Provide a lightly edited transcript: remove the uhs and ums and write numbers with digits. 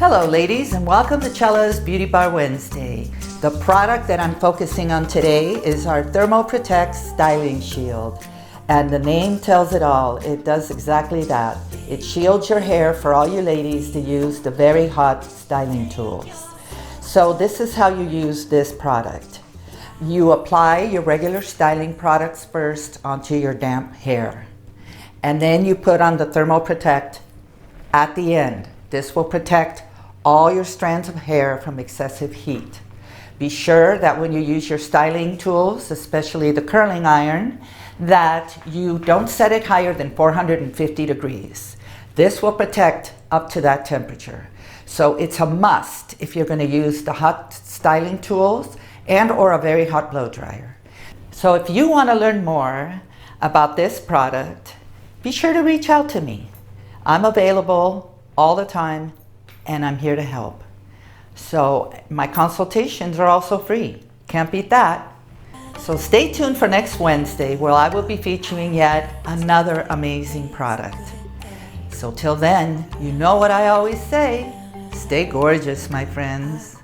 Hello ladies, and welcome to Chella's Beauty Bar Wednesday. The product that I'm focusing on today is our Thermo Protect Styling Shield. And the name tells it all. It does exactly that. It shields your hair for all you ladies to use the very hot styling tools. So this is how you use this product. You apply your regular styling products first onto your damp hair. And then you put on the Thermo Protect at the end. This will protect all your strands of hair from excessive heat. Be sure that when you use your styling tools, especially the curling iron, that you don't set it higher than 450 degrees. This will protect up to that temperature. So it's a must if you're going to use the hot styling tools and or a very hot blow dryer. So if you want to learn more about this product, be sure to reach out to me. I'm available all the time and I'm here to help. So my consultations are also free. Can't beat that. So stay tuned for next Wednesday where I will be featuring yet another amazing product. So till then, you know what I always say, stay gorgeous, my friends.